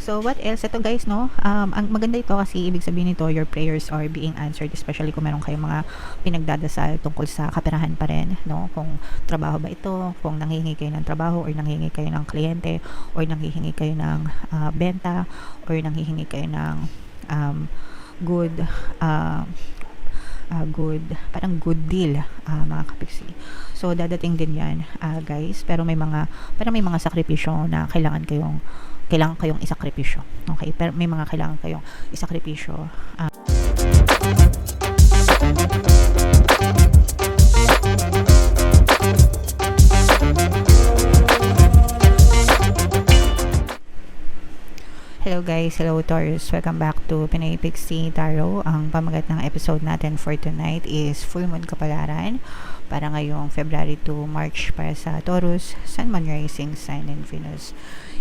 So, what else? Ito guys, no? Ang maganda ito kasi ibig sabihin nito, your prayers are being answered, especially kung meron kayong mga pinagdadasal tungkol sa kaperahan pa rin, no? Kung trabaho ba ito, kung nanghihingi kayo ng trabaho, or nanghihingi kayo ng kliyente, or nanghihingi kayo ng benta, or nanghihingi kayo ng good parang good deal, mga kapiksi. So dadating din yan, guys, pero may mga sakripisyo na kailangan kayong isakripisyo, okay? Pero may mga kailangan kayong isakripisyo. Hello guys, hello Taurus, welcome back to Pinay Pixie Tarot. Ang pamagat ng episode natin for tonight is Full Moon Kapalaran para ngayong February to March para sa Taurus, Sun, Moon, Rising Sign, and Venus.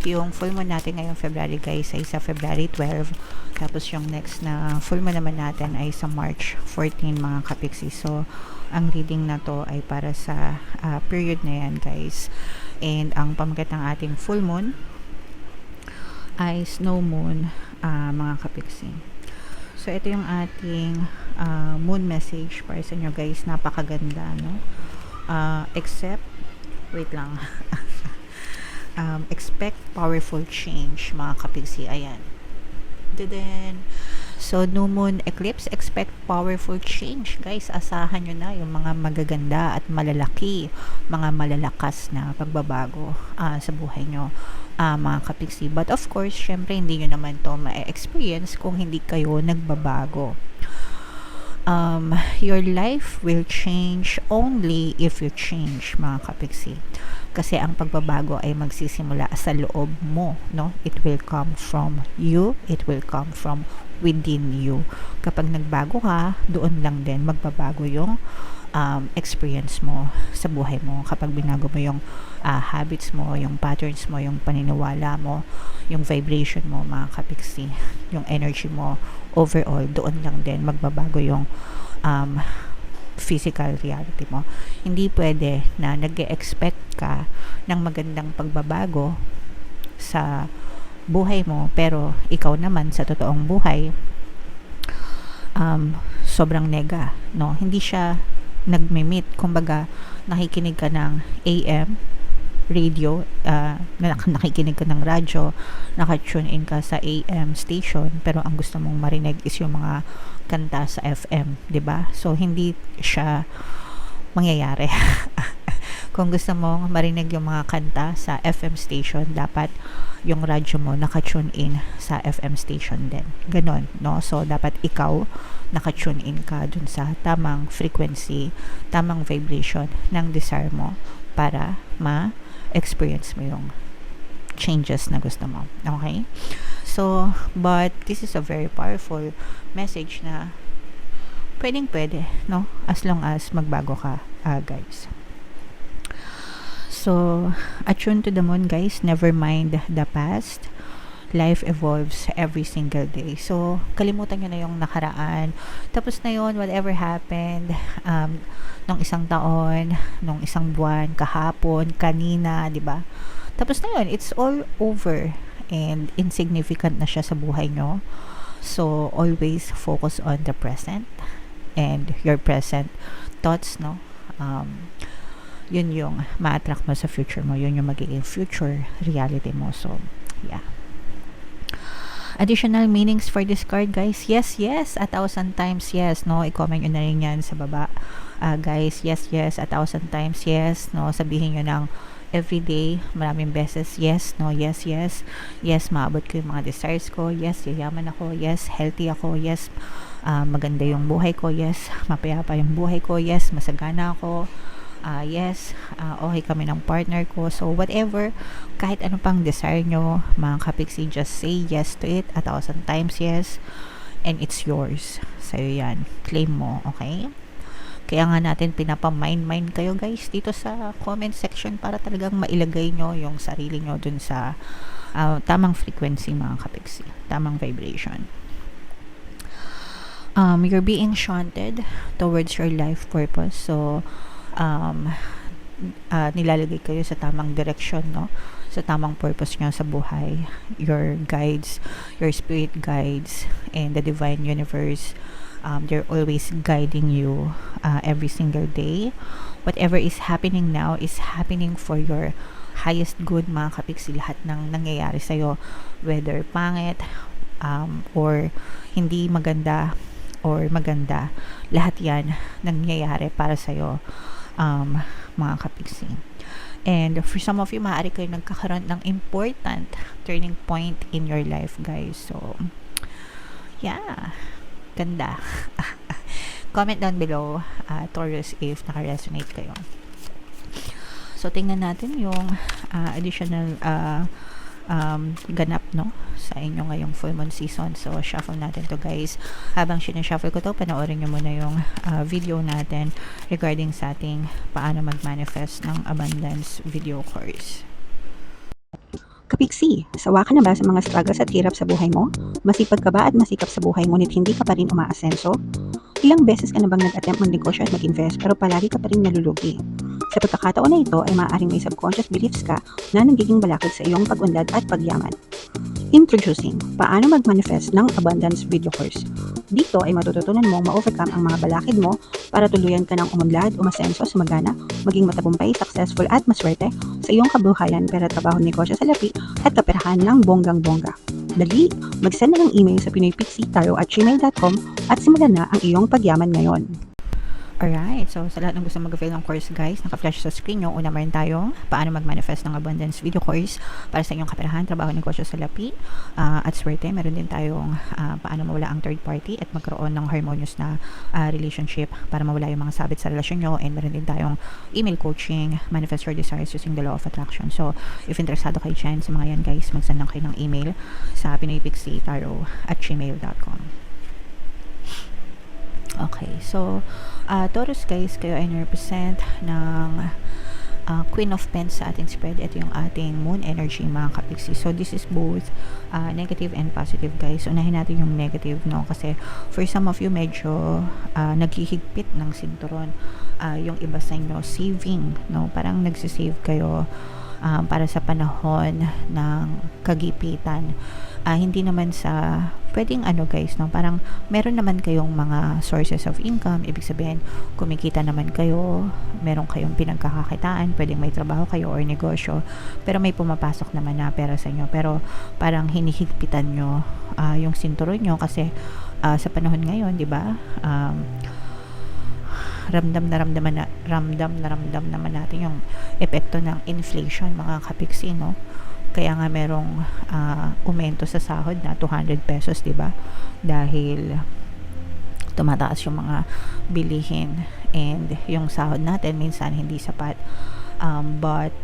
Yung full moon natin ngayong February guys ay sa February 12, tapos yung next na full moon naman natin ay sa March 14, mga kapiksi. So ang reading na to ay para sa period na yan guys, and ang pamagat ng ating full moon ay snow moon, mga kapiksi. So ito yung ating moon message para sa inyo guys. Napakaganda, no? Except wait lang. Expect powerful change, mga kapiksi. Ayan. Then, so new moon eclipse, expect powerful change guys. Asahan nyo na yung mga magaganda at malalaki, mga malalakas na pagbabago sa buhay nyo, mga kapiksi. But of course, syempre hindi nyo naman to ma-experience kung hindi kayo nagbabago. Your life will change only if you change, mga kapiksi. Kasi ang pagbabago ay magsisimula sa loob mo, no? It will come from you, it will come from within you. Kapag nagbago ka, doon lang din magbabago yung experience mo sa buhay mo. Kapag binago mo yung habits mo, yung patterns mo, yung paniniwala mo, yung vibration mo, mga kapiksi, yung energy mo, overall, doon lang din magbabago yung physical reality mo. Hindi pwede na nag-expect ka ng magandang pagbabago sa buhay mo, pero ikaw naman sa totoong buhay sobrang nega, no? Hindi siya nagme-meet. Kumbaga, nakikinig ka ng AM radio, nakikinig ka ng radyo, naka-tune in ka sa AM station, pero ang gusto mong marinig is yung mga kanta sa FM, 'di ba? So hindi siya mangyayari. Kung gusto mong marinig yung mga kanta sa FM station, dapat yung radyo mo naka-tune in sa FM station din. Ganon, no? So dapat ikaw naka-tune in ka dun sa tamang frequency, tamang vibration ng desire mo para ma-experience mo yung changes na gusto mo. Okay? So, but this is a very powerful message na pwede, no? As long as magbago ka, guys. So, attune to the moon, guys. Never mind the past. Life evolves every single day. So, kalimutan nyo na yung nakaraan. Tapos na yun, whatever happened, nung isang taon, nung isang buwan, kahapon, kanina, di ba? Tapos na yun, it's all over and insignificant na siya sa buhay nyo. So, always focus on the present and your present thoughts, no? Yun yung ma-attract mo sa future mo. Yun yung magiging future reality mo. So, yeah. Additional meanings for this card, guys. Yes, 1,000 times yes, no? I-comment nyo na rin yan sa baba. Guys, yes, 1,000 times yes, no? Sabihin nyo ng everyday, maraming beses, yes, no? Yes, maabot ko yung mga desires ko. Yes, yayaman ako. Yes, healthy ako. Yes, maganda yung buhay ko. Yes, mapayapa yung buhay ko. Yes, masagana ako. Yes, okay kami ng partner ko. So whatever, kahit ano pang desire nyo, mga kapiksi, just say yes to it 1,000 times yes, and it's yours. Sa'yo yan, claim mo, okay? Kaya nga natin pinapa-mind kayo guys dito sa comment section para talagang mailagay nyo yung sarili nyo dun sa tamang frequency, mga kapiksi, tamang vibration. You're being shunted towards your life purpose. So nilalagay kayo sa tamang direksyon, no? sa tamang purpose nyo sa buhay. Your guides, your spirit guides, and the divine universe, they're always guiding you every single day. Whatever is happening now is happening for your highest good, mga kapiksi. Lahat ng nangyayari sa'yo, whether pangit, or hindi maganda, or maganda, lahat yan nangyayari para sa'yo, mga kapiksi. And for some of you, maaari kayo nagkakaroon ng important turning point in your life, guys. So, yeah, ganda. Comment down below, Taurus, if naka-resonate kayo. So, tingnan natin yung additional ganap, no, sa inyo ngayong full moon season. So, shuffle natin to, guys. Habang sinashuffle ko to, panoorin nyo muna yung video natin regarding sa ating paano mag-manifest ng abundance video course. Kapiksi, sawa ka na ba sa mga struggles at hirap sa buhay mo? Masipag ka ba at masikap sa buhay ngunit hindi ka pa rin umaasenso? Ilang beses ka na bang nag-attempt magnegosyo at mag-invest pero palagi ka pa rin nalulugi? Sa pagkakataon na ito ay maaaring may subconscious beliefs ka na nagiging balakid sa iyong pag-unlad at pagyaman. Introducing, paano mag-manifest ng abundance video course. Dito ay matututunan mong ma-overcome ang mga balakid mo para tuluyan ka ng umunlad, umasenso, sumagana, maging matagumpay, successful at maswerte sa iyong kabuhayan, pera, trabaho, negosyo sa lapi at kaperahan ng bonggang-bongga. Dali, mag-send na ng email sa pinoypixie@gmail.com at simulan na ang iyong pagyaman ngayon. Alright, so sa lahat ng gusto mag-avail ng course, guys, naka-flash sa screen nyo. Una, meron tayong paano mag-manifest ng abundance video course para sa inyong kaperahan, trabaho, negosyo sa lapi at swerte. Meron din tayong paano mawala ang third party at magkaroon ng harmonious na relationship para mawala yung mga sabit sa relasyon nyo. And meron din tayong email coaching, manifest your desires using the law of attraction. So, if interesado kayo dyan sa mga yan, guys, mag-send lang kayo ng email sa pinoypixie@gmail.com. Okay, so Taurus, guys, kayo ay represent ng Queen of Pens sa ating spread. Ito yung ating moon energy, mga kapiksi. So this is both negative and positive, guys. Unahin natin yung negative, no, kasi for some of you medyo naghihigpit ng sinturon. Yung iba sa inyo saving, no, parang nagsisave kayo para sa panahon ng kagipitan. Hindi naman sa pwedeng guys, no, parang meron naman kayong mga sources of income, ibig sabihin kumikita naman kayo, meron kayong pinagkakakitaan, pwedeng may trabaho kayo or negosyo, pero may pumapasok naman na pera sa inyo, pero parang hinihigpitan nyo yung sinturon nyo kasi sa panahon ngayon, di ba, ramdam naman natin yung epekto ng inflation, mga kapiksi, no. Kaya nga merong aumento sa sahod na 200 pesos, di ba? Dahil tumataas yung mga bilihin and yung sahod natin minsan hindi sapat. But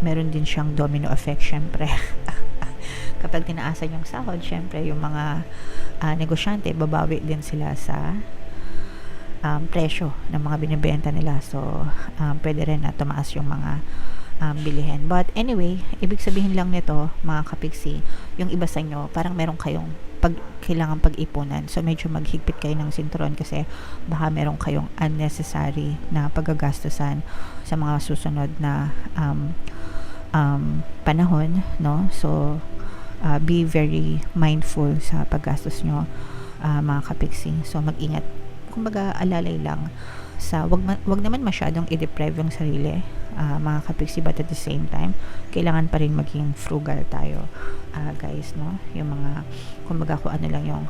meron din siyang domino effect, syempre. Kapag tinaasan yung sahod, syempre yung mga negosyante, babawi din sila sa presyo ng mga binibenta nila. So, pwede rin na tumaas yung mga bilihin. But anyway, ibig sabihin lang nito, mga kapiksi, yung iba sa inyo, parang meron kayong kailangan pag-ipunan. So, medyo maghigpit kayo ng sinturon kasi baka meron kayong unnecessary na paggagastusan sa mga susunod na panahon, no? So, be very mindful sa paggastos nyo, mga kapiksi. So, mag-ingat. Kumbaga, alalay lang sa wag naman masyadong i-deprive yung sarili, mga kapiksi, but at the same time kailangan pa rin maging frugal tayo, guys, no, yung mga kumbaga kung ano lang yung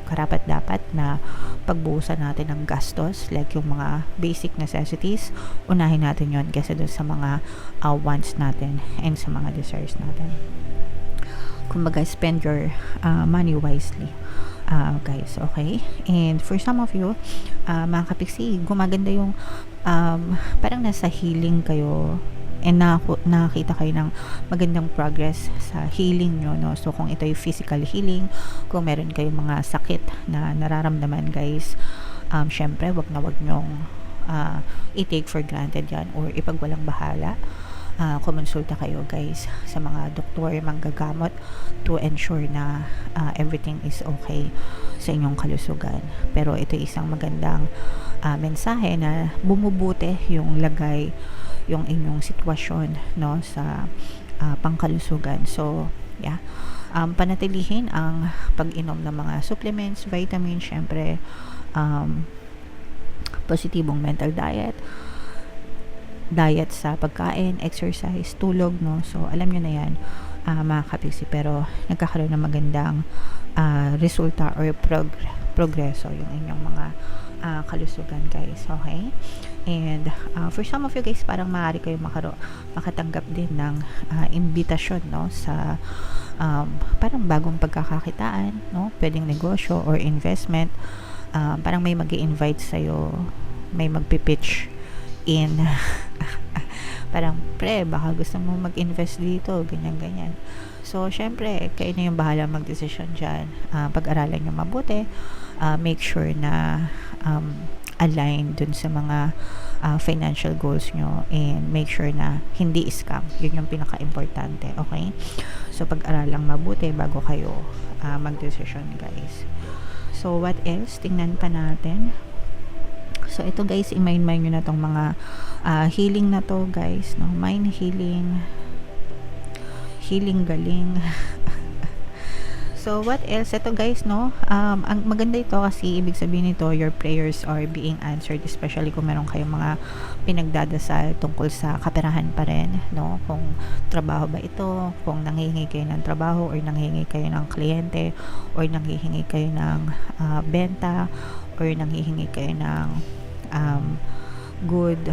karapat dapat na pagbuhusan natin ng gastos, like yung mga basic necessities, unahin natin yon kaysa dun sa mga wants natin and sa mga desires natin. Kumbaga, spend your money wisely, guys, okay? And for some of you, mga kapiksi, gumaganda yung parang nasa healing kayo and nakakita kayo ng magandang progress sa healing nyo, no? So kung ito yung physical healing, kung meron kayong mga sakit na nararamdaman, guys, syempre wag nyong i-take for granted yan or ipagwalang bahala. Kumonsulta kayo, guys, sa mga doktor, manggagamot to ensure na everything is okay sa inyong kalusugan. Pero ito isang magandang mensahe na bumubuti yung lagay yung inyong sitwasyon, no, sa pangkalusugan. So, yeah. Panatilihin ang pag-inom ng mga supplements, vitamins, syempre, positibong mental diet sa pagkain, exercise, tulog, no? So, alam nyo na yan, mga kapiksi, pero nagkakaroon ng magandang resulta or progreso yung inyong mga kalusugan, guys. Okay? And for some of you guys, parang maaari kayo makatanggap din ng imbitasyon, no, sa parang bagong pagkakakitaan, no, pwedeng negosyo or investment. Parang may mag-i-invite sa'yo, may magpipitch in parang, pre, baka gusto mo mag-invest dito, ganyan. So, syempre, kayo na yung bahala mag-desisyon dyan. Pag-aralan nyo mabuti, make sure na align dun sa mga financial goals nyo, and make sure na hindi scam. Yun yung pinaka-importante, okay? So, pag-aralang mabuti bago kayo mag-desisyon, guys. So, what else? Tingnan pa natin. So, ito guys, i-mind nyo na tong mga healing na to, guys, no? Mind healing galing. So, what else? Ito guys, no? Ang maganda ito kasi ibig sabihin nito, your prayers are being answered, especially kung meron kayong mga pinagdadasal tungkol sa kaperahan pa rin, no? Kung trabaho ba ito, kung nanghihingi kayo ng trabaho, or nanghihingi kayo ng kliyente, or nanghihingi kayo ng benta, or nanghihingi kayo ng good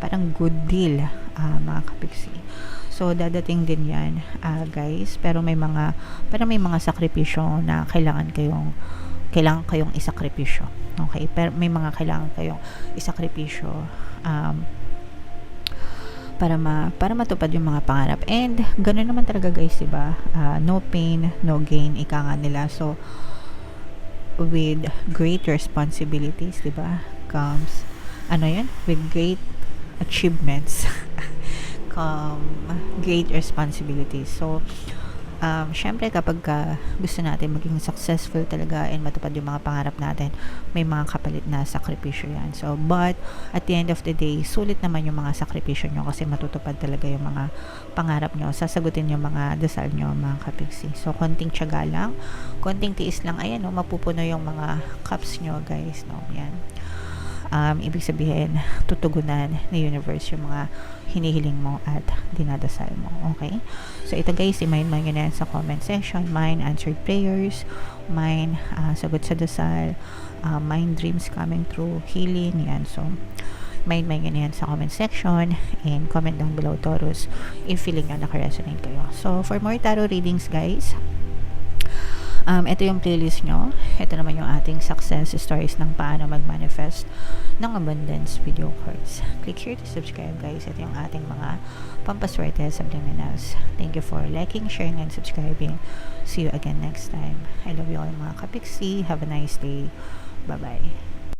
parang good deal, mga kapiksi. So, dadating din yan, guys. Pero may mga sakripisyo na kailangan kayong isakripisyo. Okay? Pero may mga kailangan kayong isakripisyo para matupad yung mga pangarap. And, ganoon naman talaga, guys, diba? No pain, no gain, ika nga nila. So, with great responsibilities, diba? Comes, with great achievements. Great responsibilities. So, syempre kapag gusto natin maging successful talaga and matupad yung mga pangarap natin, may mga kapalit na sakripisyo yan. So, but at the end of the day, sulit naman yung mga sakripisyo nyo kasi matutupad talaga yung mga pangarap nyo, sasagutin yung mga dasal nyo, mga kapiksi. So, konting tiyaga lang, konting tiis lang, ayan, no, mapupuno yung mga cups nyo, guys, no, yan. Ibig sabihin, tutugunan ni universe yung mga hinihiling mo at dinadasal mo. Okay? So, ito guys, i-mind nyo na yan sa comment section. Mine, answered prayers. Mine, sagot sa dasal. Mine, dreams coming true. Healing. Yan. So, mind nyo na yan sa comment section. And comment down below, Taurus, if feeling nyo nakaresonate kayo. So, for more tarot readings, guys, ito yung playlist nyo. Ito naman yung ating success stories ng paano mag-manifest ng abundance video cards. Click here to subscribe, guys. Ito yung ating mga pampaswerte subliminals. Thank you for liking, sharing, and subscribing. See you again next time. I love you all, mga kapiksi. Have a nice day. Bye-bye.